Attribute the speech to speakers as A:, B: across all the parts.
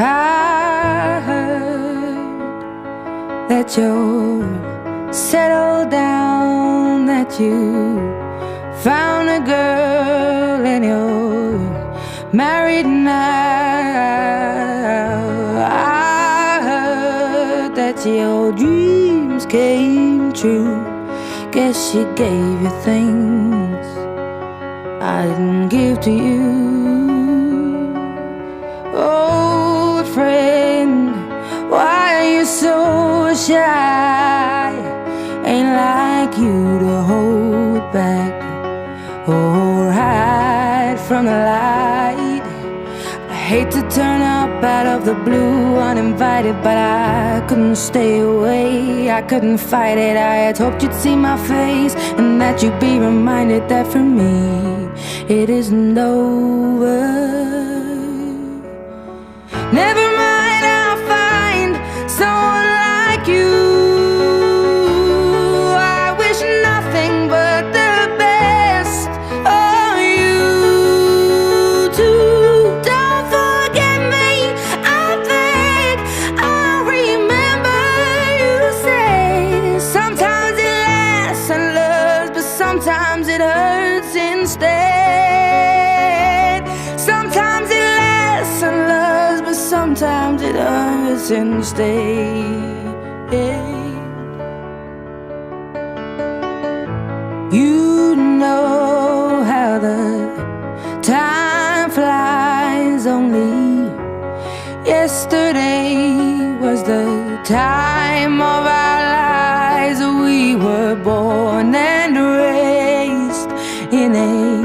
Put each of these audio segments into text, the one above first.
A: I heard that you're settled down, that you found a girl and you're married now. I heard that your dreams came true. Guess she gave you things I didn't give to you. Old friend, why are you so shy? Ain't like you to hold back or hide from the light. I hate to turn up out of the blue uninvited, but I couldn't stay away, I couldn't fight it. I had hoped you'd see my face and that you'd be reminded that for me it isn't over. Never mind, I'll find someone like you. I wish nothing but the best for you too. Don't forget me, I beg. I remember you say sometimes it lasts and loves, but sometimes it hurts instead. Sometimes it lasts and loves, but sometimes it hurts instead. You know how the time flies. Only yesterday was the time of our lives. We were born and raised in a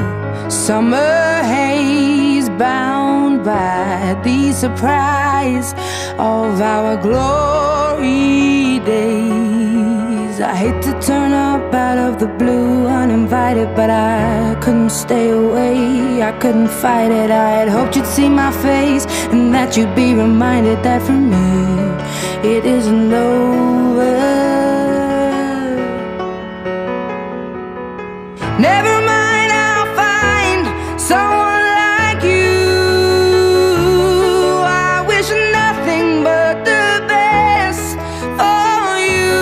A: summer haze, bound by the surprise of our glory days. I hate to turn up out of the blue uninvited, but I couldn't stay away, I couldn't fight it. I had hoped you'd see my face and that you'd be reminded that for me it isn't over. Never mind, I'll find someone like you. I wish nothing but the best for you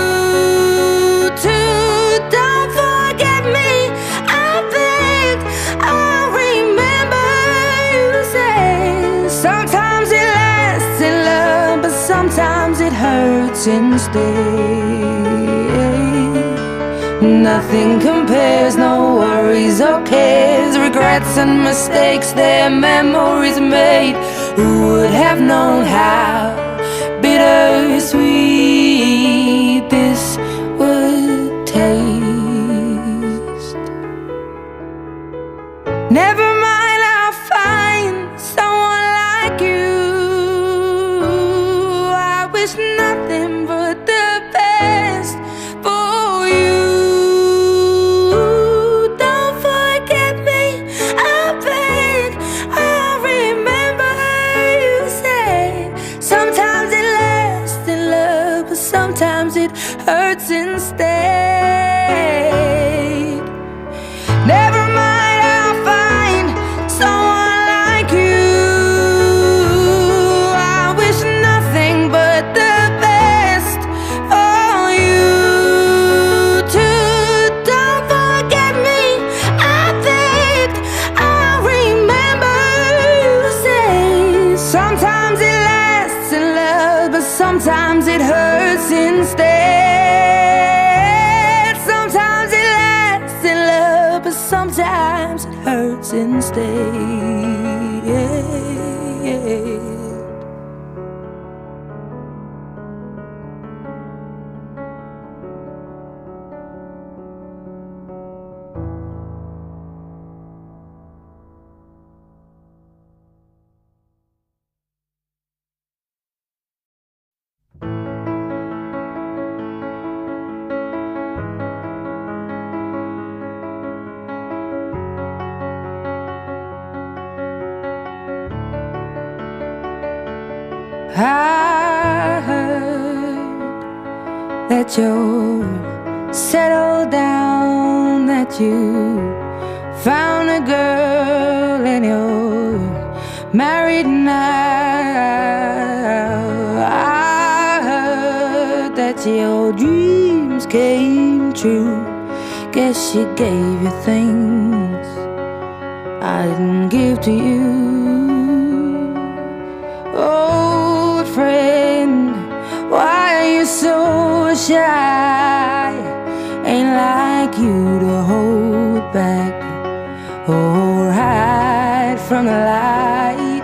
A: too. Don't forget me, I beg. I remember you say sometimes it lasts in love, but sometimes it hurts instead. Nothing compares, no worries or cares, regrets and mistakes, their memories made. Who would have known how bittersweet this would taste? Never mind, I'll find someone like you. I wish nothing but the best for you. Sometimes it hurts instead. Never mind, I'll find someone like you. I wish nothing but the best for you too. Don't forget me, I beg. I remember you say sometimes it lasts in love, but sometimes it hurts instead. Sometimes it lasts in love, but sometimes it hurts instead. I heard that you're settled down, that you found a girl and you're married now. that your dreams came true. Guess she gave you things I didn't give to you. Old friend, why are you so shy? Ain't like you to hold back or hide from the light.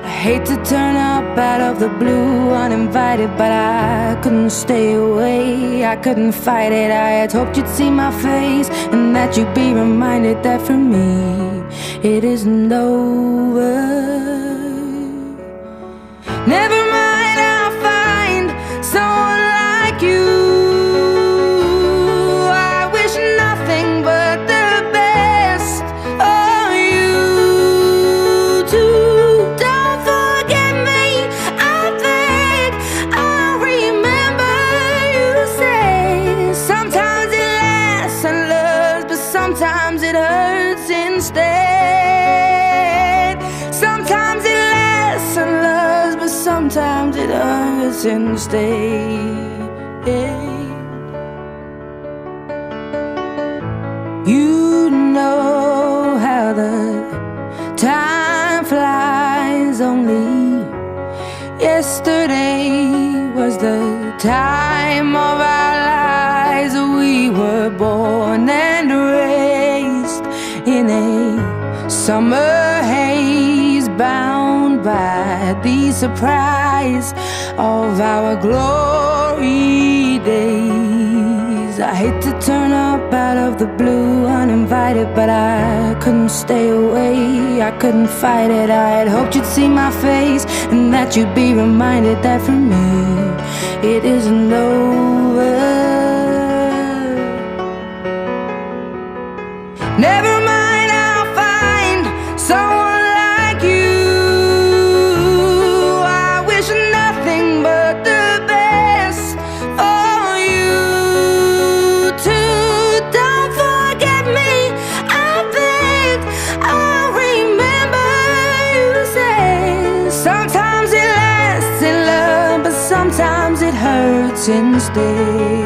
A: I hate to turn up out of the blue uninvited, but I couldn't stay away, I couldn't fight it. I had hoped you'd see my face and that you'd be reminded that for me it isn't over. Never mind, I'll find someone like you. I wish nothing but the best for you too. Don't forget me, I beg. I'll remember you say sometimes it lasts and loves, but sometimes it hurts instead. Sometimes it lasts and loves, but sometimes it hurts instead. You know how the time flies. Only yesterday was the time of our lives. We were born and raised in a summer haze, bound by the surprise of our glory days. I hate to turn up out of the blue uninvited, but I couldn't stay away, I couldn't fight it. I had hoped you'd see my face and that you'd be reminded that for me it isn't over. Never mind, I'll find someone like you. I wish nothing but the best for you too. Don't forget me, I beg. I'll remember you say sometimes it lasts in love, but sometimes it hurts instead.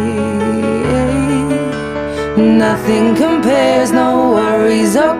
A: Nothing compares, no worries or